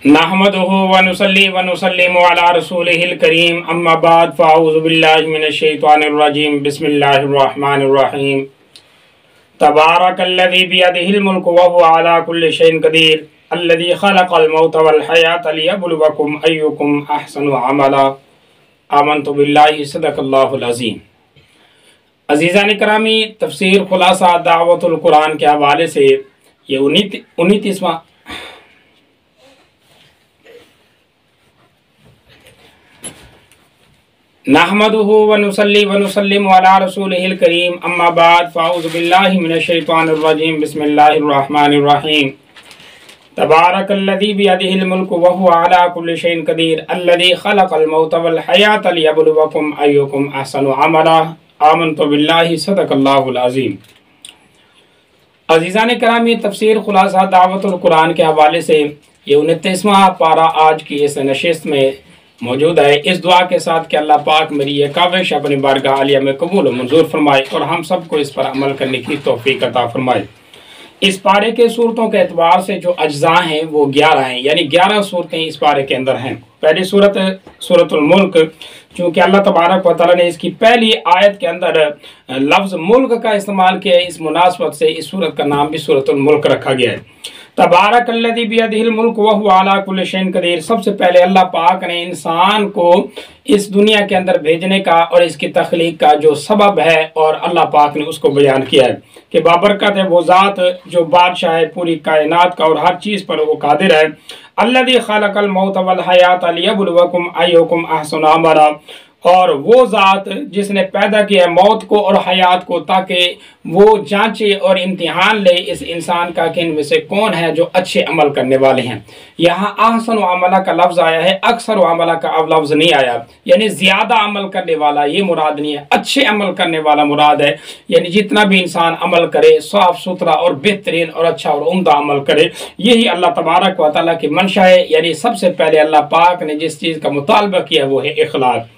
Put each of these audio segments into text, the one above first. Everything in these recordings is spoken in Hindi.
नहमदुहु व नुसल्ली व नुसल्लिमु अला रसूलिहिल करीम अम्मा बाद फ़अऊज़ु बिल्लाहि मिनश शैतानिर रजीम बिस्मिल्लाहिर रहमानिर रहीम तबारकल्लज़ी बियदिहिल मुल्कु व हुवा अला कुल्लि शैइन क़दीर अल्लज़ी ख़लक़ल मौत वल हयात लियब्लुवकुम अय्युकुम अहसनु अमला आमन्तु बिल्लाहि सदक़ल्लाहुल अज़ीम। अज़ीज़ान करामी, तफ़सीर खुलासा दावतुल कुरान के हवाले से ये 29वां नहमदुहु व नुसल्ली व नुसल्लिमु अला रसूलिहिल करीम अम्मा बाद फ़अऊज़ु बिल्लाहि मिनश शैतानिर रजीम बिस्मिल्लाहिर रहमानिर रहीम तबारकल्लज़ी बियदिहिल मुल्कु व हुवा अला कुल्लि शैइन क़दीर अल्लज़ी ख़लक़ल मौत वल हयात लियब्लुवकुम अय्युकुम अहसनु अमला आमन्तु बिल्लाहि सदक़ल्लाहुल अज़ीम। अज़ीज़ान करामी, तफ़सीर खुलासा दावतुल कुरान के हवाले से ये 29वां पारा आज की इस नशिस्त में मौजूद है। इस दुआ के साथ कि अल्लाह पाक मेरी ये काविश अपनी बारगाह आलिया में कबूल और मंजूर फरमाए और हम सबको इस पर अमल करने की तौफीक अता फरमाए। इस पारे के सूरतों के एतबार से जो अज्जा हैं वो 11 हैं, यानी 11 सूरतें इस पारे के अंदर हैं। पहली सूरत सूरतुल मुल्क, चूँकि अल्लाह तबारक व तआला ने इसकी पहली आयत के अंदर लफ्ज़ मुल्क का इस्तेमाल किया है, इस मुनासबत से इस सूरत का नाम भी सूरतुल मुल्क रखा गया है। तबारकल्लज़ी बियदिहिल मुल्क व हुवा अला कुल्लि शैइन क़दीर। सबसे पहले अल्लाह पाक ने इंसान को इस दुनिया के अंदर भेजने का और इसकी तख्लीक का जो सबब है और अल्लाह पाक ने उसको बयान किया है कि बाबरकत है वो ज़ात जो बादशाह है पूरी कायनात का और हर चीज़ पर वो कादिर है। अल्लज़ी ख़लक़ल मौत वल हयात लियब्लुवकुम अय्युकुम अहसनु अमला, और वो ज़ात जिसने पैदा किया मौत को और हयात को ताकि वो जांचे और इम्तिहान ले इस इंसान का कि इनमें से कौन है जो अच्छे अमल करने वाले हैं। यहाँ अहसन व अमला का लफ्ज़ आया है, अक्सर व अमला का अब लफ्ज़ नहीं आया, यानी ज़्यादा अमल करने वाला ये मुराद नहीं है, अच्छे अमल करने वाला मुराद है। यानी जितना भी इंसान अमल करे साफ़ सुथरा और बेहतरीन और अच्छा और उम्दा अमल करे, यही अल्लाह तबारक व तआला की मंशा है। यानी सबसे पहले अल्लाह पाक ने जिस चीज़ का मुतालबा किया वो है इखलास।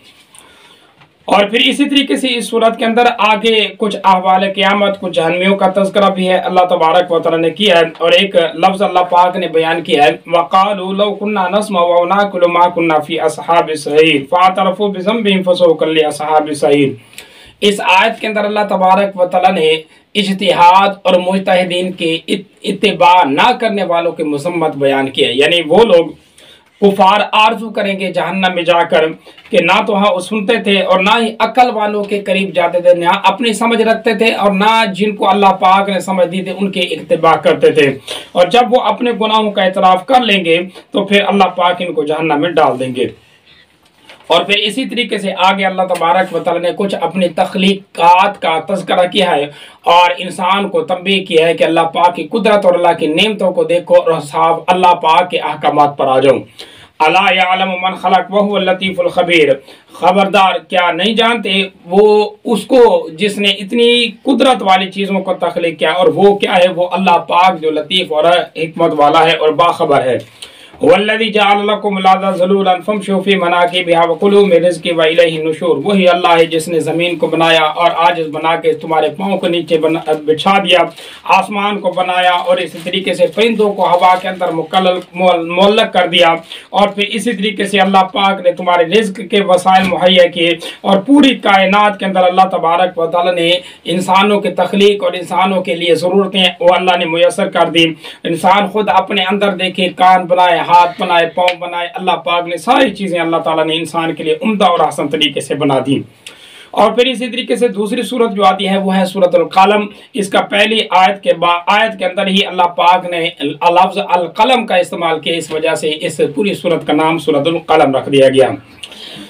और फिर इसी तरीके से इस सूरत के अंदर आगे कुछ अहवाल क़यामत, कुछ जहन्नमियों का तज़किरा भी है अल्लाह तबारक व तआला ने किया है। और एक लफ्ज़ अल्लाह पाक ने बयान किया है, वक़ालू लौ कुन्ना नस्मअ व नअक़िलु मा कुन्ना फ़ी अस्हाबिस सईर फ़अतरफ़ू बिज़ंबिहिम फ़सुक़्क़न लिअस्हाबिस सईर। इस आयत के अंदर अल्लाह तबारक व तआला ने इज्तिहाद और मुज्तहिदीन के इत्तिबा ना करने वालों की मज़म्मत बयान की है। यानी वो लोग कुफार आरजू करेंगे जहन्नम में जाकर कि ना तो हाँ सुनते थे और ना ही अकल वालों के करीब जाते थे, ना अपनी समझ रखते थे और ना जिनको अल्लाह पाक ने समझ दी थी उनके इत्तिबा करते थे। और जब वो अपने गुनाहों का एतराफ़ कर लेंगे तो फिर अल्लाह पाक इनको जहन्नम में डाल देंगे। और फिर इसी तरीके से आगे अल्लाह तबारक व तआला ने कुछ अपनी तख्लीक़ात का तज़किरा किया है और इंसान को तंबीह किया है कि अल्लाह पाक की कुदरत और अल्लाह की नेमतों को देखो और साफ अल्लाह पाक के अहकामात पर आ जाओ। अला यअलमु मन खलक़ व हुवल लतीफ़ुल ख़बीर। खबरदार, क्या नहीं जानते वो उसको जिसने इतनी कुदरत वाली चीज़ों को तख्लीक़ किया, और वो क्या है, वो अल्लाह पाक जो लतीफ़ और हिकमत वाला है और बाखबर है। वल्लज़ी जअल लकुम अर्ज़ ज़लूलन फमशू फ़ी मनाकिबिहा व कुलू मिन रिज़्क़िही व इलैहि नुशूर। वही अल्लाह है जिसने ज़मीन को बनाया और आजिज़ बना के तुम्हारे पाँव के नीचे बिछा दिया, आसमान को बनाया और इसी तरीके से परिंदों को हवा के अंदर मुअल्लक़ कर दिया। और फिर इसी तरीके से अल्लाह पाक ने तुम्हारे रिज़्क़ के वसाइल मुहैया किए और पूरी कायनात के अंदर अल्लाह तबारक व तआला ने इंसानों की तख्लीक और इंसानों के लिए ज़रूरतें वो अल्लाह ने मुयस्सर कर दी। इंसान खुद अपने अंदर देखे, कान बनाए, हाथ बनाए, पाँव बनाए, अल्लाह पाक ने सारी चीज़ें अल्लाह ताला ने इंसान के लिए उम्दा और आसान तरीके से बना दी। और फिर इसी तरीके से दूसरी सूरत जो आती है वो है सूरतुल क़लम। इसका पहली आयत के अंदर ही अल्लाह पाक ने लफ्ज़ अल क़लम का इस्तेमाल किया, इस वजह से इस पूरी सूरत का नाम सूरतुल क़लम रख दिया गया।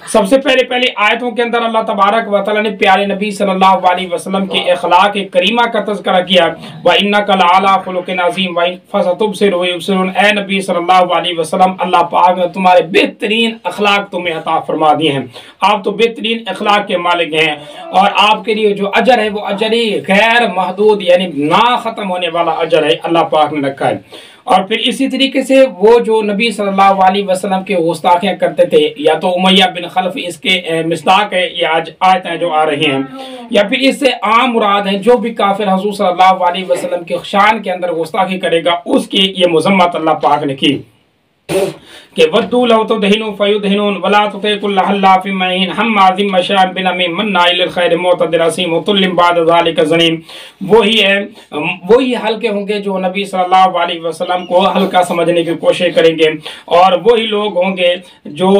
सबसे पहली आयतों के अंदर अल्लाह तबारक व तआला ने प्यारे नबी सल्लल्लाहु अलैहि वसल्लम के अखलाक करीमा का तज़किरा किया, व इन्नका लअला खुलुक़िन अज़ीम व फसतुबसिरु व युबसिरून। ए नबी सल्लल्लाहु अलैहि वसल्लम, अल्लाह पाक ने तुम्हारे बेहतरीन अखलाक तुम्हें अता फरमा दिए हैं, आप तो बेहतरीन अखलाक के मालिक हैं और आपके लिए जो अजर है वो अजर ही गैर महदूद यानी ना ख़त्म होने वाला अजर है अल्लाह पाक ने रखा है। और फिर इसी तरीके से वो जो नबी सल्लल्लाहु अलैहि वसल्लम के गुस्ताखियाँ करते थे, या तो उमैया बिन खल्फ इसके मिस्दाक है ये आज आयतें जो आ रही हैं, या फिर इससे आम मुराद हैं जो भी काफिर हुज़ूर सल्लल्लाहु अलैहि वसल्लम के शान के अंदर गुस्ताखी करेगा उसकी ये मज़म्मत अल्लाह पाक ने की। कि वद्दू लव तुदहिनु फयुदहिनून वला तुति कुल्ल हल्लाफिन महीन हम्माजिम मशाअ बिनमीम मन्नाइल लिल खैर मुतदिर असीम मुतल्लिम बाद ज़ालिका ज़नीम। वही है, वही हल्के होंगे जो नबी सल्लल्लाहु अलैहि वसल्लम को हल्का समझने की कोशिश करेंगे, और वही लोग होंगे जो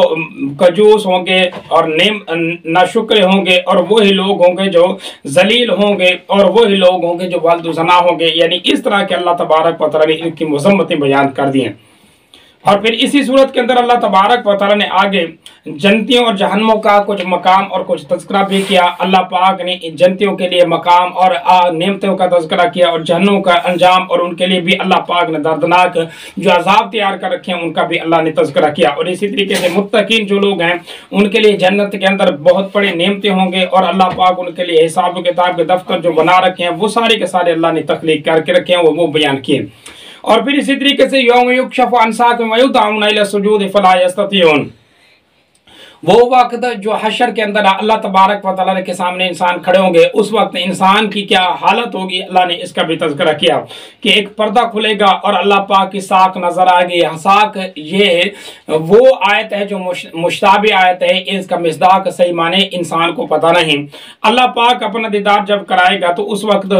कजूस होंगे और नाशुक्र होंगे, और वही लोग होंगे जो जलील होंगे, और वही लोग होंगे जो वालदुज़ना होंगे। यानी इस तरह के अल्लाह तबारक व तआला ने इनकी मज़म्मतें बयान कर दी हैं। और फिर इसी सूरत के अंदर अल्लाह तबारक व तआला ने आगे जन्नतियों और जहन्नमों का कुछ मकाम और कुछ तज़किरा भी किया। अल्लाह पाक ने जन्नतियों के लिए मकाम और नेमतों का तज़किरा किया, और जहन्नम का अंजाम और उनके लिए भी अल्लाह पाक ने दर्दनाक जो अजाब तैयार कर रखे हैं उनका भी अल्लाह ने तज़किरा किया। और इसी तरीके से मुत्तकीन जो लोग हैं उनके लिए जन्नत के अंदर बहुत बड़े नेमतें होंगे, और अल्लाह पाक उनके लिए हिसाब किताब के दफ्तर जो बना रखे हैं वो सारे के सारे अल्लाह ने तख्लीक करके रखे हैं, वो बयान किए। और फिर इसी तरीके से यौम युक्शफ़ु अन साक़िन व युदअऊना इला सुजूद फला यस्ततिऊन, वो वक्त जो हशर के अंदर अल्लाह तबारक व तआला के सामने इंसान खड़े होंगे, उस वक्त इंसान की क्या हालत होगी, अल्लाह ने इसका भी तज़किरा किया कि एक पर्दा खुलेगा और अल्लाह पाक की साख नजर आएगी। साख ये वो आयत है जो मुश्ताबी आयत है, इसका मिस्दाक सही माने इंसान को पता नहीं। अल्लाह पाक अपना दीदार जब कराएगा तो उस वक्त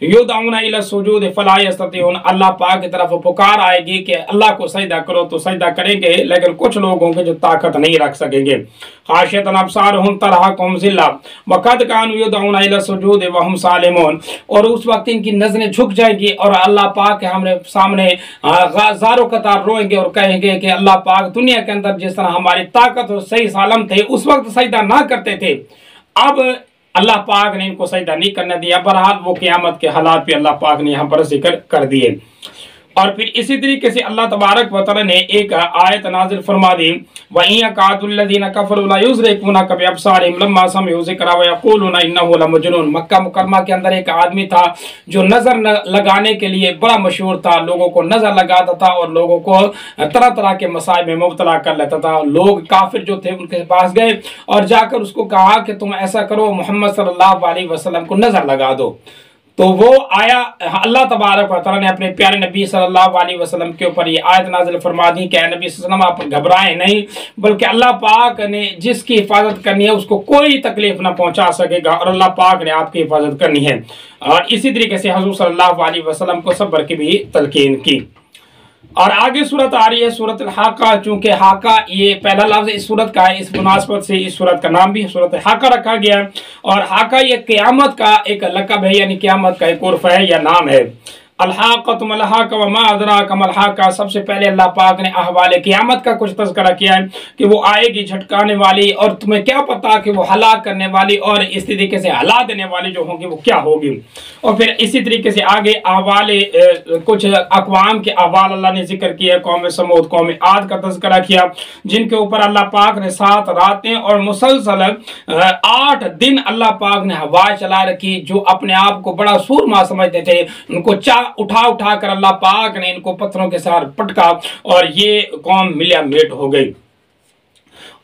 युदअऊना इला सुजूद फला यस्ततिऊन, अल्लाह पाक की तरफ पुकार आएगी कि अल्लाह को सजदा करो तो सजदा करेंगे, लेकिन कुछ लोग होंगे जो ताकत नहीं रख सकेंगे। खाशियतन अब्सारुहुम तरहकुम ज़िल्ला वक़द कानू यदऊना इला सुजूद व हुम सालिमून, और उस वक्त इनकी नजरें झुक जाएगी और अल्लाह पाक के हमारे सामने ज़ारो कतार रोएंगे और कहेंगे कि अल्लाह पाक दुनिया के अंदर जिस तरह हमारी ताकत और सही सालम थे उस वक्त सजदा ना करते थे, अब अल्लाह पाक ने इनको सजदा नहीं करने दिया। बहरहाल वो क़यामत के हालात भी अल्लाह पाक ने यहाँ पर जिक्र कर दिए। और फिर इसी तरीके से अल्लाह तबारक व तआला ने एक आयत नाजिल फरमा दी, व इन यकादुल्लज़ीना कफ़रू ला युज़रिकूनका बिअब्सारिहिम लम्मा समिअू ज़िक्रा व यक़ूलूना इन्नहु लमजनून। मक्का मुकरमा के अंदर एक आदमी था जो नजर लगाने के लिए बड़ा मशहूर था, लोगों को नजर लगाता था और लोगों को तरह तरह के मसाइब में मुब्तला कर लेता था। लोग काफिर जो थे उनके पास गए और जाकर उसको कहा कि तुम ऐसा करो, मोहम्मद सल्लल्लाहु अलैहि वसल्लम को नजर लगा दो। तो वो आया, अल्लाह तबारक व तआला ने अपने प्यारे नबी सल्लल्लाहु अलैहि वसल्लम के ऊपर ये आयत नाज़िल फरमा दी कि नबी सल्लल्लाहु अलैहि वसल्लम आप घबराएं नहीं, बल्कि अल्लाह पाक ने जिसकी हिफाजत करनी है उसको कोई तकलीफ ना पहुंचा सकेगा, और अल्लाह पाक ने आपकी हिफाजत करनी है। और इसी तरीके से हुज़ूर सल्लल्लाहु अलैहि वसल्लम को सब्र की भी तलकीन की। और आगे सूरत आ रही है सूरत हाका, चूंकि हाका ये पहला लफ्ज इस सूरत का है, इस मुनासबत से इस सूरत का नाम भी सूरत हाका रखा गया है। और हाका ये क़यामत का एक लक़ब है, यानी क़यामत का एक उर्फ है या नाम है। अलहाक़त मलहाक़ा व मा अदराका मलहाक़ा, सबसे पहले अल्लाह पाक ने अहवाले क़यामत का कुछ तज़किरा किया है कि वो आएगी झटकाने वाली, और तुम्हें क्या पता कि वो हलाक करने वाली और इस तरीके से हला देने वाली जो होंगी वो क्या होगी। और फिर इसी तरीके से आगे अहवाले कुछ अक़वाम के अहवाल अल्लाह ने जिक्र किया। कौम समूद, कौम आद का तज़किरा किया, जिनके ऊपर अल्लाह पाक ने 7 रातें और मुसलसल 8 दिन अल्लाह पाक ने हवा चला रखी। जो अपने आप को बड़ा सूरमा समझते थे उनको उठा कर अल्लाह पाक ने इनको पत्थरों के साथ पटका और ये कौम मिलिया मेट हो गई।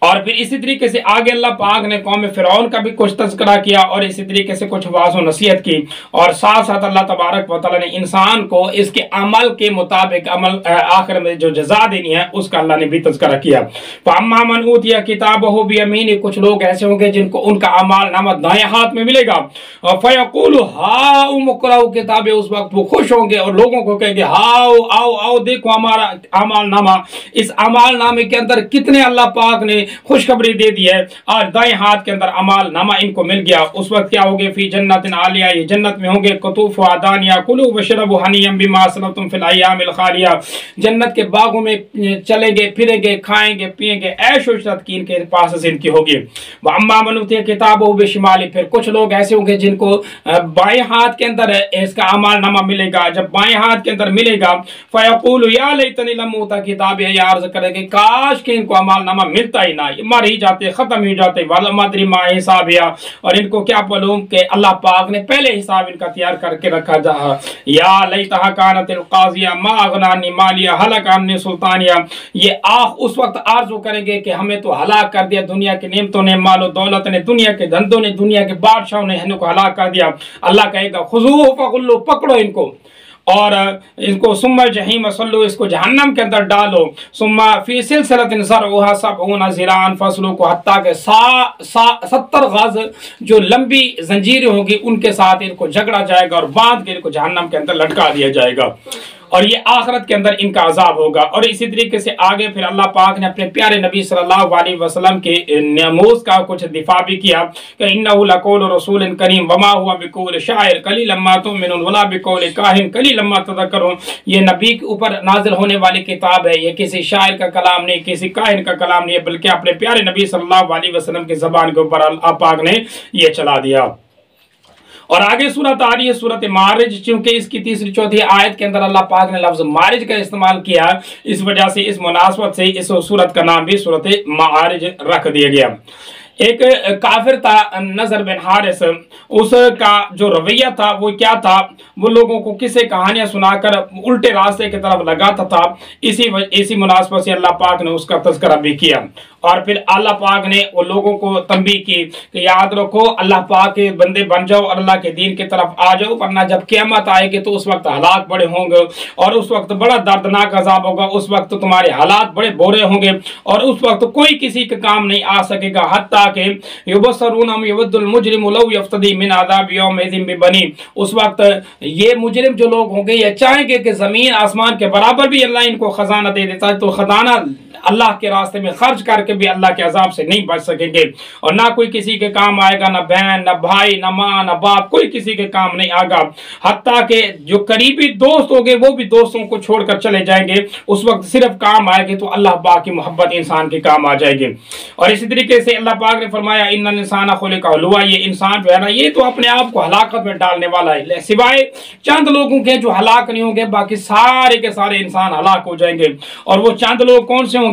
और फिर इसी तरीके से आगे अल्लाह पाक ने कौम फिरौन का भी कुछ तज़किरा किया और इसी तरीके से कुछ वाज़ और नसीहत की। और साथ साथ अल्लाह तबारक व तआला ने इंसान को इसके अमल के मुताबिक अमल आखिर में जो जज़ा देनी है उसका अल्लाह ने भी तज़किरा किया। फ़अम्मा मन ऊतिया किताबहु बियमीनिही, कुछ लोग ऐसे होंगे जिनको उनका अमाल नामा दाएं हाथ में मिलेगा। फ़यक़ूलु हाउम इक़्राऊ किताबी, उस वक्त वो खुश होंगे और लोगों को कहेंगे हाओ आओ आओ देखो हमारा अमाल नामा। इस अमाल नामे के अंदर कितने अल्लाह पाक ने खुशखबरी दे दी है और दाएं हाथ के अंदर अमाल नामा इनको मिल गया। उस वक्त क्या होगे, फी जन्नतिन आलिया, ये जन्नत में होंगे, कुतूफ़ु दानिया, कुलू वशरबू हनीयम बिमा असलफ्तुम फिल अय्यामिल खालिया, जन्नत के बागों में चलेंगे फिरेंगे खाएंगे पिएंगे, ऐश व इशरत की इनके पास इनकी होगी। व अम्मा मन ऊतिया किताबहु बिशिमाली, फिर कुछ लोग ऐसे होंगे जिनको बाएं हाथ के अंदर इसका अमाल नामा मिलेगा। जब बाएं हाथ के अंदर मिलेगा फयक़ूलु या लैतनी लम ऊता किताबी, अर्ज़ करेंगे काश के इनको अमाल नामा मिलता ही ना, मर ही जाते, खत्म ही जाते। वाला मदरी मा हिसाबिया, और इनको क्या मालूम कि अल्लाह पाक ने पहले हिसाब इनका तैयार करके रखा जा। या लैतहा कानतिल क़ाज़िया मा अग़ना अन्नी मालिया हलक अन्नी सुल्तानिया, ये उस वक्त आरज़ू करेंगे कि हमें तो हलाक कर दिया दुनिया की नेमतों ने, मालो दौलत ने, दुनिया के धंधों ने, दुनिया के बादशाहों ने हमें को हलाक कर दिया। अल्लाह कहेगा खुज़ूहु फ़ग़ुल्लू, पकड़ो इनको और इनको सुम्मा जहीम सल्लू, इसको जहन्नम के अंदर डालो, सुम्मा फी सिलसिलतिन ज़रउहा सबऊना ज़िराअन फस्लुकू, हत्ता के 70 गज जो लंबी जंजीरें होंगी उनके साथ इनको झगड़ा जाएगा और बांध के इनको जहन्नम के अंदर लटका दिया जाएगा और ये आखिरत के अंदर इनका अजाब होगा। और इसी तरीके से आगे फिर अल्लाह पाक ने अपने प्यारे नबी सल्लल्लाहु अलैहि वसल्लम के नमूज का कुछ दिफा भी किया कि इन्नहु लक़ौलु रसूलिन करीम वमा हुआ बिक़ौलि शाइर क़लीलन मा तु'मिनून वला बिक़ौलि काहिन क़लीलन मा तज़क्करून। ये नबी के ऊपर नाजिल होने वाली किताब है, ये किसी शायर का कलाम नहीं, किसी काहिन का कलाम नहीं है, बल्कि अपने प्यारे नबी सल्लल्लाहु अलैहि वसल्लम की ज़बान के ऊपर अल्लाह पाक ने ये चला दिया। और आगे सूरत आ रही है सूरत मारिज, चूंकि इसकी तीसरी चौथी आयत के अंदर अल्लाह पाक ने लफ्ज मारिज का इस्तेमाल किया, इस वजह से इस मुनासबत से इस सूरत का नाम भी सूरत मारिज रख दिया गया। एक काफिर था नजर बिन हारिस, उसका जो रवैया था वो क्या था, वो लोगों को किस्से कहानियां सुनाकर उल्टे रास्ते की तरफ लगाता था। इसी मुनासबत से अल्लाह पाक ने उसका तज़किरा भी किया और फिर अल्लाह पाक ने वो लोगों को तंबीह की कि याद रखो अल्लाह पाक के बंदे बन जाओ और अल्लाह के दीन की तरफ आ जाओ, वरना जब क़यामत आएगी तो उस वक्त हालात बड़े होंगे और उस वक्त बड़ा दर्दनाक अजाब होगा, उस वक्त तुम्हारे हालात बड़े बुरे होंगे और उस वक्त कोई किसी के काम नहीं आ सकेगा। हत्ता के युबस्सरूनहुम यवद्दुल मुजरिमु लौ यफ्तदी मिन अज़ाब यौमिज़िन बिबनी, उस वक्त ये मुजरिम जो लोग होंगे ये चाहेंगे कि जमीन आसमान के बराबर भी अल्लाह इनको खजाना दे देता है, तो खजाना अल्लाह के रास्ते में खर्च करके भी अल्लाह के अजाब से नहीं बच सकेंगे और ना कोई किसी के काम आएगा, ना बहन, ना भाई, ना माँ, ना बाप, कोई किसी के काम नहीं आएगा। हत्ता के जो करीबी दोस्त होंगे वो भी दोस्तों को छोड़कर चले जाएंगे, उस वक्त सिर्फ काम आएगी तो अल्लाह पाक की मोहब्बत इंसान के काम आ जाएगी। और इसी तरीके से अल्लाह पाक ने फरमाया इन्नल इंसान खुलिका हलुआ, ये इंसान जो है ना ये तो अपने आप को हलाकत में डालने वाला है, सिवाय चंद लोगों के जो हलाक नहीं होंगे, बाकी सारे के सारे इंसान हलाक हो जाएंगे। और वो चंद लोग कौन से होंगे,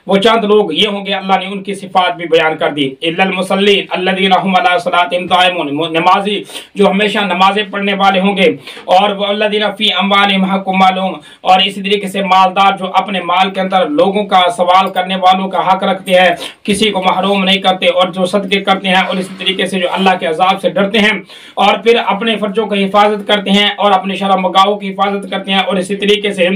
वो चंद लोग ये होंगे, अल्लाह ने उनकी सिफात भी बयान कर दी, इल्लल मुसल्लीन अल्लज़ीना हुम अला सलातिहिम दाइमून, नमाजी जो हमेशा नमाजें पढ़ने वाले होंगे, और वल्लज़ीना फी अम्वालिहिम हक़्क़ुम मालूम, और इसी तरीके से मालदार जो अपने माल के अंदर लोगों का सवाल करने वालों का हक रखते हैं, किसी को महरूम नहीं करते, और जो सदके करते हैं, और इसी तरीके से जो अल्लाह के अजाब से डरते हैं और फिर अपने फर्जों की हिफाजत करते हैं और अपने शर्म-ओ-गाओ की हिफाजत करते हैं। और इसी तरीके से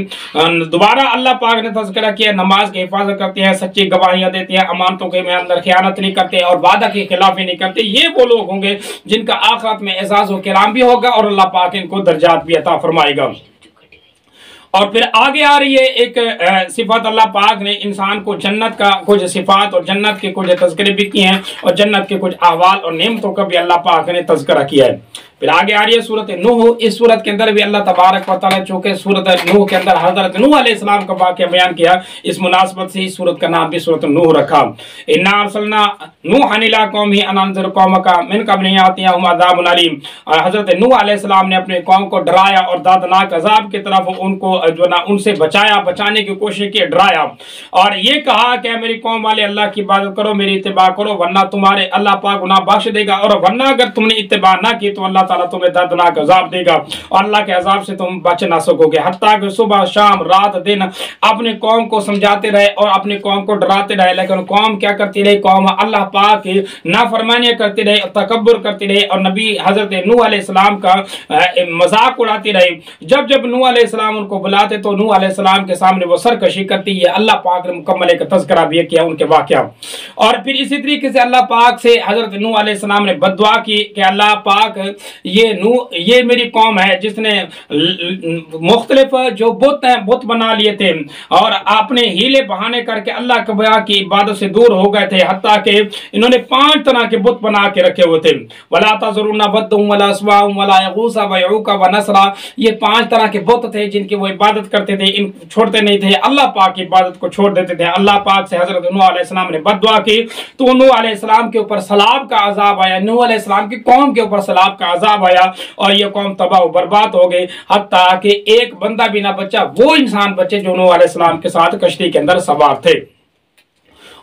दोबारा अल्लाह पाक ने तज़किरा किया नमाज की हिफाजत करते हैं, सच्ची गवाहियां देते हैं, अमानतों के में अंदर खयानत नहीं करते और वादा की खिलाफी नहीं करते। ये वो लोग होंगे जिनका आखिरत में एजाज़ व किराम भी होगा और अल्लाह पाक इनको दर्जात भी अता फरमाएगा। और फिर आगे आ रही है एक सिफत, अल्लाह पाक ने इंसान को जन्नत का कुछ सिफात और जन्नत के कुछ तज़किरे भी किए हैं और जन्नत के कुछ अहवाल और नेमतों का भी अल्लाह पाक ने तज़किरा किया है। फिर आगे आ रही है सूरत नूह, इस सूरत के अंदर भी अल्लाह तबारक व तआला चूंकि सूरत नूह के अंदर हज़रत नूह अलैहिस्सलाम का वाक़या बयान किया, इस मुनासबत से इस सूरत का नाम भी सूरत नूह रखा। इन्ना अरसलना नूहन इला कौमिही अन अंज़िर कौमका मिन क़ब्लि अन यातियहुम अज़ाबुन अलीम, हज़रत नूह अलैहिस्सलाम ने अपने कौम को डराया और दर्दनाक अजाब की तरफ उनको जो ना उनसे बचाने की कोशिश की, डराया और ये कहा कि मेरी कौम वाले अल्लाह की इबादत करो, मेरी इत्तिबा करो, वरना तुम्हारे अल्लाह पाक गुनाह बख्श देगा, और वरना अगर तुमने इत्तिबा ना की तो अल्लाह ताला तुम्हें दर्दनाक अजाब देगा और अल्लाह के अजाब से तुम बच ना सकोगे। हत्ता कि सुबह शाम रात दिन अपने कौम को समझाते रहे और अपने कौम को डराते रहे, लेकिन कौम क्या करती रही, कौम अल्लाह पाक की नाफरमानियां करती रही, तकब्बुर करती रही और नबी हजरत नूह अलैहिस्सलाम का मजाक उड़ाती रही। जब जब नूह अलैहिस्सलाम उनको बुलाते तो नूह अलैहिस्सलाम के सामने वो सरकशी करती है। अल्लाह पाक ने मुकम्मल एक तज़किरा भी किया उनके वाक़या। और फिर इसी तरीके से अल्लाह पाक से हजरत नूह अलैहिस्सलाम ने बद्दुआ की कि अल्लाह पाक ये मेरी कौम है जिसने मुख्तलिफ जो बुत हैं बुत बना लिए थे और अपने हीले बहाने करके अल्लाह की इबादत से दूर हो गए थे, हत्ता कि इन्होंने 5 तरह के बुत बना के रखे हुए थे। वला तज़रुन्ना वद्दुम वला सुवाउम वला यगूसा व यऊका व नसरा, ये 5 तरह के बुत थे जिनकी वो इबादत करते थे, इन छोड़ते नहीं थे, अल्लाह पाक की इबादत को छोड़ देते थे। अल्लाह पाक से हजरत नूह अलैहिस्सलाम ने बद्दुआ की तो नूह अलैहिस्सलाम के ऊपर सलाब का अजाब आया, नूह अलैहिस्सलाम की कौम के ऊपर सलाब का अजाब आया और ये कौम तबाह बर्बाद हो गई, हत्ता कि एक बंदा भी ना बचा, वो इंसान बचे जो नूह अलैहिस्सलाम के साथ कश्ती के अंदर सवार थे।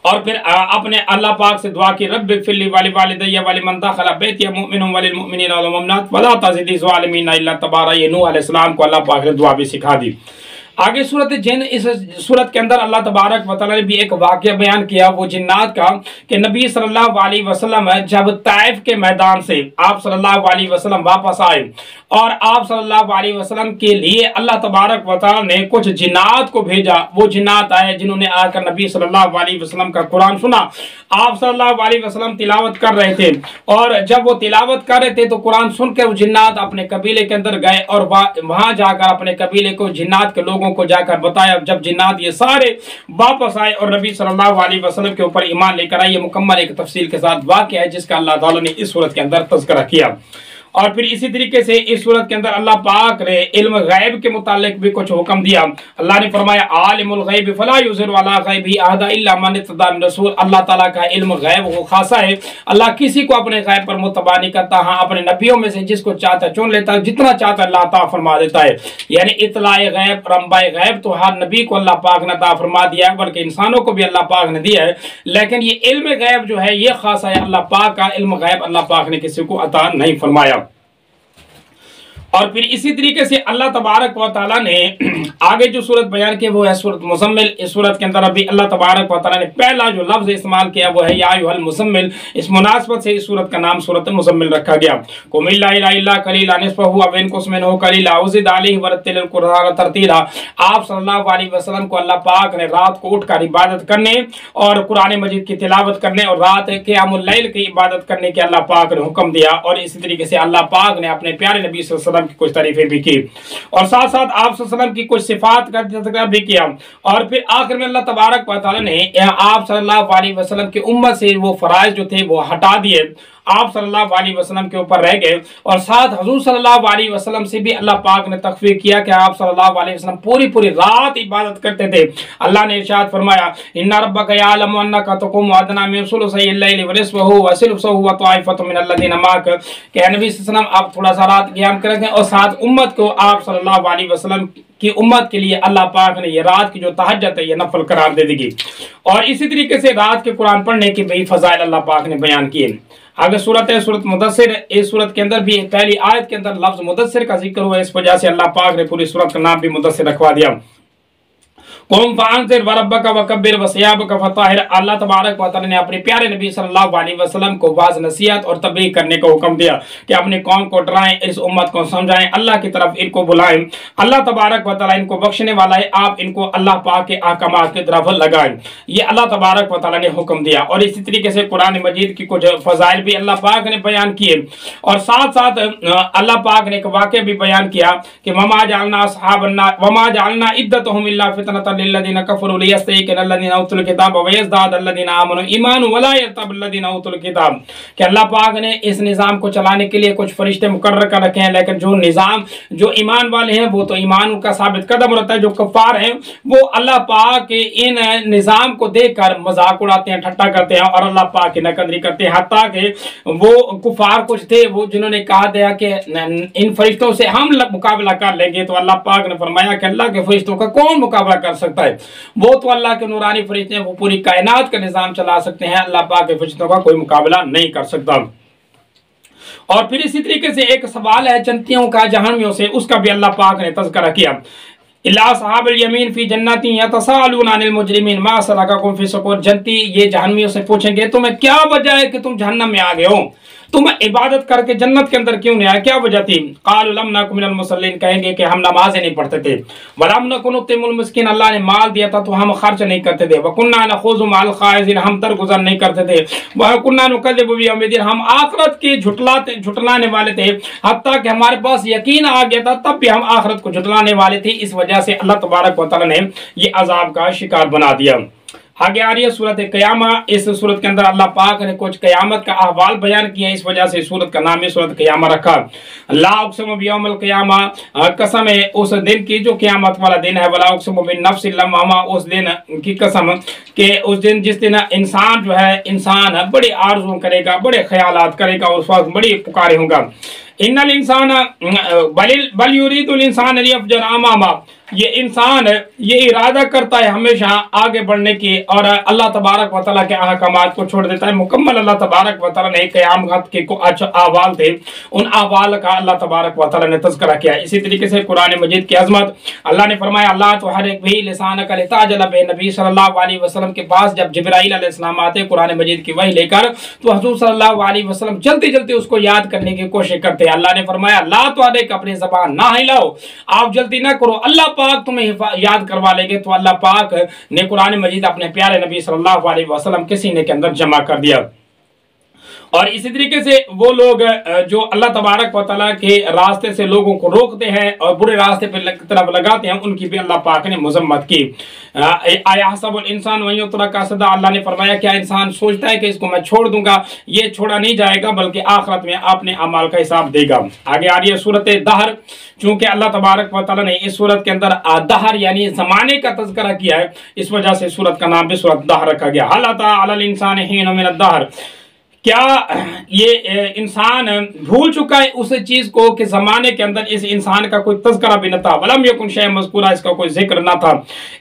और फिर अपने अल्लाह पाक से दुआ की, रब्बि फिल्ली वाली वालिदैया वाली मन दखला बैतिया मुमिनुन वलिल मुमिनीना वल मुमिनात वला तज़िदी ज़ालिमीना इल्ला तबारा। ये नूह अलैहिस्सलाम को अल्लाह पाक ने दुआ भी सिखा दी। आगे सूरत जिन, इस सूरत के अंदर अल्लाह तबारक व तआला ने भी एक वाक़या बयान किया वो जिन्नात का, कि नबी सल्लल्लाहु अलैहि वसल्लम जब ताइफ के मैदान से आप सल्लल्लाहु अलैहि वसल्लम वापस आए और आप सल्लल्लाहु अलैहि वसल्लम के लिए अल्लाह तबारक व तआला ने कुछ जिन्नात को भेजा। वो जिन्नात आए जिन्होंने आकर नबी सल्लल्लाहु अलैहि वसल्लम का कुरान सुना। आप सल्लल्लाहु अलैहि वसल्लम तिलावत कर रहे थे और जब वो तिलावत कर रहे थे तो कुरान सुनकर वो जिन्नात अपने कबीले के अंदर गए और वहां जाकर अपने कबीले को, जिन्नात के लोगों को जाकर बताया। जब जिन्नात ये सारे वापस आए और नबी सल्लल्लाहु अलैहि वसल्लम के ऊपर ईमान लेकर आए, ये मुकम्मल एक तफसील के साथ वाक़या है जिसका अल्लाह ताला ने इस सूरत के अंदर तज़किरा किया। और फिर इसी तरीके से इस सूरत के अंदर अल्लाह पाक ने इल्म गैब के मुतालिक भी कुछ हुक्म दिया। अल्लाह ने फरमाया आलिमुल गैब फला युज़िरु अला गैबिही अहदा इल्ला मन इर्तदा मिन रसूल। अल्लाह ताला का इल्म गैब वो खासा है, अल्लाह किसी को अपने गैब पर मुतबा नहीं करता। हाँ, अपने नबियों में से जिसको चाहता चुन लेता है, जितना चाहता अल्लाह अता फरमा देता है। यानी इतलाए गैब, रंबाए गैब तो हर नबी को अल्लाह पाक ने अता फरमा दिया है, बल्कि इंसानों को भी अल्लाह पाक ने दिया है। लेकिन ये इल्म गैब जो है ये खासा है, अल्लाह पाक का इल्म गैब अल्लाह पाक ने किसी को अता नहीं फरमाया। और फिर इसी तरीके से अल्लाह तबारक व तआला ने आगे जो सूरत बयान की वो है सूरत मुज़म्मिल। इस सूरत के अंदर अभी अल्लाह तबारक व तआला ने पहला जो लफ्ज़ इस्तेमाल किया वो है या अय्युहल मुज़म्मिल। इस मुनासबत से इस सूरत का नाम सूरत मुज़म्मिल रखा गया। कुम इल्ला क़लीला निस्फ़हु अव इनक़ुस मिन्हु क़लीला अव ज़िद अलैहि वरत्तिलिल क़ुरआन तरतीला। आप सल्लल्लाहु अलैहि वसल्लम को अल्लाह पाक ने रात को उठकर इबादत करने और कुरान मजीद की तिलावत करने और रात क़ियामुल लैल की इबादत करने के अल्लाह पाक ने हुक्म दिया। और इसी तरीके से अल्लाह पाक ने अपने प्यारे नबी सल्लल्लाहु अलैहि वसल्लम की कुछ तारीफें भी की और साथ साथ आप सल्लल्लाहु अलैहि वसल्लम की कुछ सिफात का जिक्र भी किया। और फिर आखिर में अल्लाह तबारक व तआला ने आप सल्लल्लाहु अलैहि वसल्लम की उम्मत से वो फराइज जो थे वो हटा दिए, आप सल्लल्लाहु अलैहि वसल्लम के ऊपर रह गए। और साथ हुजूर सल्लल्लाहु अलैहि वसल्लम से भी अल्लाह पाक ने तखफीफ किया कि आप सल्लल्लाहु अलैहि वसल्लम पूरी पूरी रात इबादत करते थे। अल्लाह ने इरशाद फरमाया इन्ना रब्बका यअलमु अन्नका तक़ूमु अदना मिन सुलुसैल लैलि व निस्फ़हु व सुलुसहु व ताइफ़तुम मिनल लज़ीना मअक। कि नबी सल्लल्लाहु अलैहि वसल्लम आप थोड़ा सा रात क़ियाम करेंगे और साथ उम्मत को, आप सल्लल्लाहु अलैहि वसल्लम की उम्मत के लिए अल्लाह पाक ने ये रात की जो तहज्जुद है ये नफल करार दे देगी। और इसी तरीके से रात के कुरान पढ़ने के भी फज़ाइल अल्लाह पाक ने बयान किए। आगे सूरत है सूरत मुदस्सिर। इस सूरत के अंदर भी पहली आयत के अंदर लफ्ज मुदस्सिर का जिक्र हुआ, इस वजह से अल्लाह पाक ने पूरी सूरत का नाम भी मुदस्सिर रखवा दिया। कुम फ़अन्ज़िर व रब्बका वकब्बिर व सियाबका फ़ताहिर। अल्लाह तबारक व तआला ने अपने प्यारे नबी सल्लल्लाहु अलैहि वसल्लम को वाज़ नसीहत और तबलीग करने का हुक्म दिया कि अपनी कौम को डराएं, इस उम्मत को समझाएं, अल्लाह की तरफ इनको बुलाएं। अल्लाह तबारक व तआला इनको बख्शने वाला है, आप इनको अल्लाह पाक के अहकामात की तरफ लगाएं। ये अल्लाह तबारक व तआला ने हुक्म दिया। और इसी तरीके से कुरान मजीद की कुछ फ़ज़ाइल भी अल्लाह पाक ने बयान किए। और साथ साथ अल्लाह पाक ने एक वाक़या भी बयान किया कि वमा जअलना अस्हाबन नार वमा जअलना इद्दतहुम इल्ला फितनतन लिल्लज़ीना कफ़रू लियस्तयक़िन अल्लज़ीना उतुल किताब व यज़दाद अल्लज़ीना आमनु ईमान व ला यर्तब अल्लज़ीना उतुल किताब। कि अल्लाह पाक ने इस निज़ाम को चलाने के लिए कुछ फरिश्ते मुकर्रर कर रखे हैं, लेकिन जो निज़ाम जो ईमान वाले हैं वो तो ईमान उनका साबित कदम रहता है। जो कफ़ार हैं वो अल्लाह पाक के इन निज़ाम को देखकर मजाक उड़ाते हैं, ठट्टा करते हैं और अल्लाह पाक की नकदरी करते हैं। हत्ता कि वो कुफार कुछ थे वो जिन्होंने कहा था कि इन फरिश्तों से हम मुकाबला कर लेंगे, तो अल्लाह पाक ने फरमाया कि अल्लाह के फरिश्तों का कौन मुकाबला कर सकता है। वो तो अल्लाह के नूरानी फरिश्ते हैं, वो पूरी कायनात का निज़ाम चला सकते हैं, अल्लाह पाक के फरिश्तों का कोई मुकाबला नहीं कर सकता। और फिर इसी तरीके से एक सवाल है जन्नतियों का जहन्नमियों से, उसका भी अल्लाह पाक ने तज़किरा किया। इल्ला अस्हाबुल यमीन फी जन्नतिन यतसाअलूना अनिल मुजरिमीन मा सलकाकुम फी सक़र। जन्नती ये जहन्नमियों से पूछेंगे तुम्हें क्या वजह है कि तुम जहन्नम में आ गए हो, तुम इबादत करके जन्नत के अंदर क्यों नहीं आए, क्या वजह थी। क़ालू लम नकु मिनल मुसल्लीन, कहेंगे कि हम नमाज़ें नहीं पढ़ते थे। वलम नकु नुतिमुल मिस्कीन, अल्लाह ने माल दिया था तो हम खर्च नहीं करते थे। वकुन्ना नखूज़ु मअल ख़ाइज़ीन, हम दरगुज़र नहीं करते थे। वकुन्ना नुकज़्ज़िबु बियौमिद्दीन, हम आखिरत के झुटलाने वाले थे, हत्ता कि हमारे पास यकीन आ गया था तब भी हम आखिरत को झुटलाने वाले थे। इस वजह से अल्लाह तबारक व तआला ने ये अजाब का शिकार बना दिया। आगे आ रही है सूरत क़यामा। इस सूरत के अंदर अल्लाह पाक ने कुछ क़यामत का अहवाल बयान किया, इस वजह से सूरत का नाम है सूरत क़यामा रखा। ला उक़सिमु बियौमिल क़यामा, कसम है उस दिन की जो क़यामत वाला दिन है। वला उक़सिमु बिन नफ्सिल लव्वामा, उस दिन की कसम कि उस दिन जिस दिन इंसान जो है इंसान बड़े आरज़ू करेगा, बड़े ख्यालात करेगा, उस वक्त बड़ी पुकारे होगा। इन्नल इंसान बल युरीदुल इंसान लियफ़जुर अमामा, ये इंसान ये इरादा करता है हमेशा आगे बढ़ने की और अल्लाह तबारक व तआला के अहकामात को छोड़ देता है। मुकम्मल अल्लाह तबारक व तआला ने क़यामत के कुछ अहवाल थे, उन अहवाल का अल्लाह तबारक व तआला ने तज़किरा किया। इसी तरीके से कुरान मजीद की अज़मत अल्लाह ने फरमाया, अल्लाह तो हर एक भी लिसानक लिताजल बिही, नबी सल्लल्लाहु अलैहि वसल्लम के पास जब जिब्राईल अलैहिस्सलाम आते कुरान मजीद की वही लेकर, तो हुज़ूर सल्लल्लाहु अलैहि वसल्लम जल्दी जल्दी उसको याद करने की कोशिश करते। अल्लाह ने फरमाया, ला तो अपनी ज़बान ना हिलाओ, आप जल्दी ना करो, अल्लाह पाक तुम्हें याद करवा लेंगे। तो अल्लाह पाक ने कुरान मजीद अपने प्यारे नबी सल्लल्लाहु अलैहि वसल्लम के सीने के अंदर जमा कर दिया। और इसी तरीके से वो लोग जो अल्लाह तबारक व तआला के रास्ते से लोगों को रोकते हैं और बुरे रास्ते पर तरफ लगाते हैं, उनकी भी अल्लाह पाक ने मजम्मत की। आया सबुल इंसान वही उतरा का सदा, अल्लाह ने फरमाया क्या इंसान सोचता है कि इसको मैं छोड़ दूंगा? ये छोड़ा नहीं जाएगा, बल्कि आखिरत में अपने अमाल का हिसाब देगा। आगे आ रही है सूरत दहर। चूंकि अल्लाह तबारक व तआला ने इस सूरत के अंदर दहर यानी जमाने का तज़किरा किया है, इस वजह से सूरत का नाम भी सूरत दहर रखा गया। हल अता अलल इंसान हीन मिन अद-दहर, क्या ये इंसान भूल चुका है उस चीज को कि जमाने के अंदर इस इंसान का कोई तज़किरा भी न था। वलम यकुन शैअन मज़कूरा, इसका कोई जिक्र न था।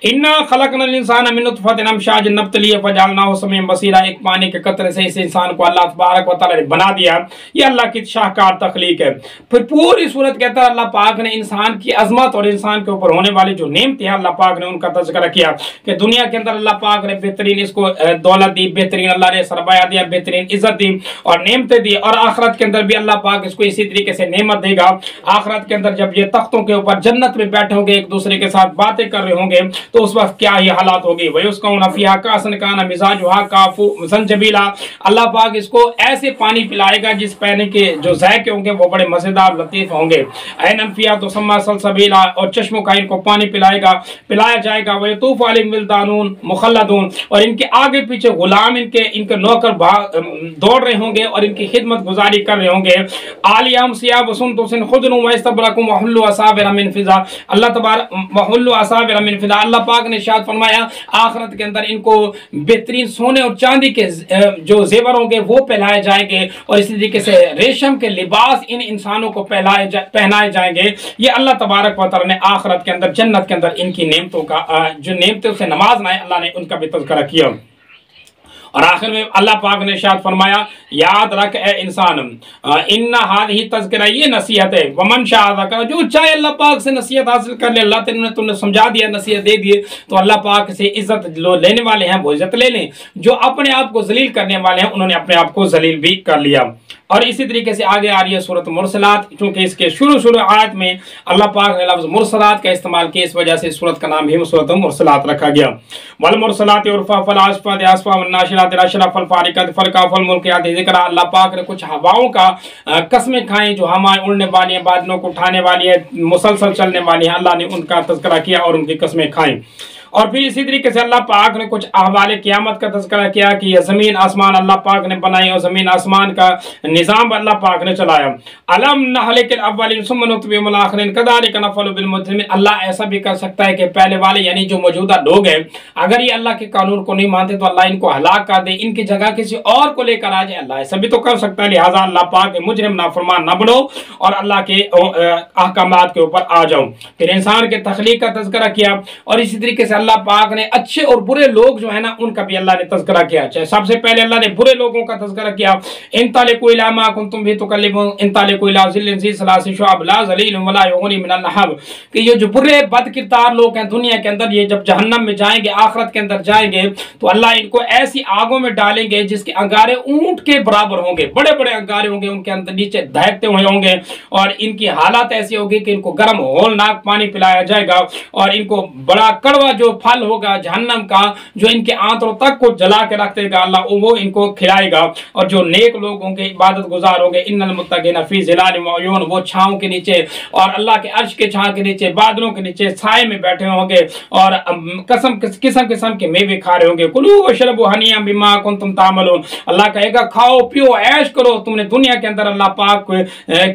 इन्ना खलक़नल इंसान मिन नुतफ़तिन अमशाज नब्तलिही फजअलनाहु समीअन बसीरा, एक पानी के कतरे से इस इंसान को अल्लाह तबारक व तआला ने बना दिया। ये अल्लाह की शाहकार तख्लीक है। फिर पूरी सूरत के अंदर अल्लाह पाक ने इंसान की अजमत और इंसान के ऊपर होने वाली जो नेमत है अल्लाह पाक ने उनका तज़किरा किया कि दुनिया के अंदर अल्लाह पाक ने बेहतरीन इसको दौलत दी, बेहतरीन अल्लाह ने सरमाया दिया, बेहतरीन इज्जत दी और नेमतें दी, और आखिरत के अंदर भी अल्लाह पाक इसको इसी तरीके से नेमत देगा। आखिरत के अंदर जब ये तख्तों के ऊपर जन्नत में बैठे होंगे, एक दूसरे के साथ बातें कर रहे होंगे, तो उस वक्त क्या ही हालात होगी। वही उसका नफिया कासन काना मिजाजुहा काफू संजबीला, अल्लाह पाक इसको ऐसे पानी पिलाएगा जिस पानी के जो जायके होंगे वो बड़े मजेदार लतीफ होंगे। ऐन फिया तो सम्मा सलसबीला, और चश्मों का इनको पानी पिलाया जाएगा। वही तूफ अलैहिम विल्दानुन मुखल्लदून, और इनके आगे पीछे गुलाम इनके नौकर दौड़ रहे होंगे और इनकी खिदमत गुजारी कर रहे होंगे। आलियाम सियाब सुंदुसिन खुदनु व इस्तबरकुम व हुल्लु असाबिर मिन फिजा, अल्लाह तबारक व हुल्लु असाबिर मिन फिजा, अल्लाह पाक ने इरशाद फरमाया आखिरत के अंदर इनको बेहतरीन सोने और चांदी के जो जेवर होंगे वो पहनाए जाएंगे, और इसी तरीके से रेशम के लिबास इन इंसानों को पहनाए जाएंगे। ये अल्लाह तबारक व तआला ने आखिरत के अंदर जन्नत के अंदर इनकी नेमतों का जो नेमतों से नमाज ना है अल्लाह ने उनका भी तज़किरा किया। और आखिर में अल्लाह पाक ने इरशाद फरमाया, याद रख ए इंसान, इन्ना हादिही तज़किरा, ये नसीहत है। वमन शाअ ज़कर, जो चाहे अल्लाह पाक से नसीहत हासिल कर ले, अल्लाह ने तुमने समझा दिया, नसीहत दे दिए, तो अल्लाह पाक से इज्जत लेने वाले हैं वो इज्जत ले लें, जो अपने आप को जलील करने वाले हैं उन्होंने अपने आप को जलील भी कर लिया। और इसी तरीके से आगे आ रही है सूरत मुरसलात। क्योंकि इसके शुरू आयत में अल्लाह पाक ने लफ्ज़ मुरसलात का इस्तेमाल किया, इस वजह से सूरत का नाम भी सूरत मुरसलात रखा गया। वल मुरसलात उर्फा फल आसफा आसफा वन नाशिरात नशरा फल फारिकत फरका फल मुल्कियात ज़िक्रा, अल्लाह पाक ने कुछ हवाओं का कसमें खाई जो हवाएं उड़ने वाली हैं, बादलों को उठाने वाली है, मुसलसल चलने वाली हैं, अल्लाह ने उनका तज़किरा किया और उनकी कसमें खाई। और फिर इसी तरीके से अल्लाह पाक ने कुछ अहवाले क़यामत का तज़किरा किया कि यह ज़मीन आसमान अल्लाह पाक ने बनाई और ज़मीन आसमान का निज़ाम अल्लाह पाक ने चलाया। अलम नहलिकिल अव्वलीन सुम्मा नुत्बिहुल आखिरीन कज़ालिका नफ़अलु बिल मुजरिमीन, अल्लाह ऐसा भी कर सकता है कि पहले वाले यानी जो मौजूदा लोग हैं अगर ये अल्लाह के कानून को नहीं मानते तो अल्लाह इनको हलाक कर दे, इनकी जगह किसी और को लेकर आ जाए। अल्लाह ऐसा भी तो कर सकता है। लिहाजा अल्लाह पाक के मुजरिम नाफरमान न बनो और अल्लाह के अहकामात के ऊपर आ जाओ। फिर इंसान के तख्लीक का तज़किरा किया, और इसी तरीके से अल्लाह पाक ने अच्छे और बुरे लोग जो है ना उनका भी अल्लाह ने तज़किरा किया। चाहे सबसे पहले अल्लाह ने बुरे लोगों का तज़किरा किया, इंतालिकू इला मा कुंतुम भी तुकल्लिमून इंतालिकू इला ज़िल्लिन ज़ी सलासी शुअब ला ज़लीलुन वला युग़नी मिनल लहब, कि ये जो बुरे बदकिरदार लोग हैं दुनिया के अंदर, ये जब जहन्नम में जाएंगे, आखिरत के अंदर जाएंगे, तो अल्लाह इनको ऐसी आगों में डालेंगे जिसके अंगारे ऊंट के बराबर होंगे, बड़े बड़े अंगारे होंगे, उनके अंदर नीचे दहकते हुए होंगे, और इनकी हालत ऐसी होगी कि इनको गर्म होलनाक पानी पिलाया जाएगा, और इनको बड़ा कड़वा जो फल होगा जहन्नम का जो इनके आंतों तक को जला के रख देगा, अल्लाह वो इनको खिलाएगा। और जो नेक लोग होंगे, इबादत गुजार होंगे, इन्नल मुत्तकीना फी ज़िलालिन व उयून, वो छांव के नीचे और अल्लाह के अर्श के छांव के नीचे, बादलों के नीचे साए में बैठे होंगे, और किस्म किस्म के मेवे खा रहे होंगे। कुलू वशरबू हनियम बिमा कुंतुम तामलून, अल्लाह कहेगा खाओ पियो ऐश करो, तुमने दुनिया के अंदर अल्लाह पाक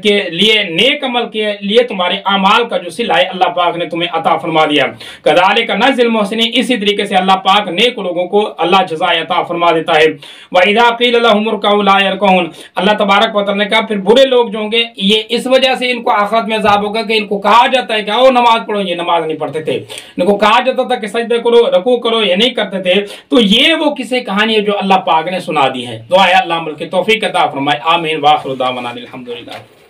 के लिए नेक अमल के लिए तुम्हारे अमाल का जो सिला है अल्लाह पाक ने तुम्हें अता फरमा दिया। कज़ालिका नज़ नजजिल मोहसिनीन, इसी तरीके से अल्लाह पाक नेक लोगों को अल्लाह जज़ा अता फरमा देता है। व इज़ा क़ील लहुम इरकऊ ला यरकऊन, अल्लाह तबारक व तआला ने कहा फिर बुरे लोग जो होंगे ये इस वजह से इनको आखिरत में अज़ाब होगा कि इनको कहा जाता है कि आओ नमाज पढ़ो, ये नमाज नहीं पढ़ते थे, इनको कहा जाता था कि सजदे करो, रकू करो, ये नहीं करते थे। तो ये वो किस्से कहानी है जो अल्लाह पाक ने सुना दी है। दुआ है अल्लाह अमल की तौफीक अता फरमाए। आमीन। व आखिरु दावाना अनिल हम्दुलिल्लाह।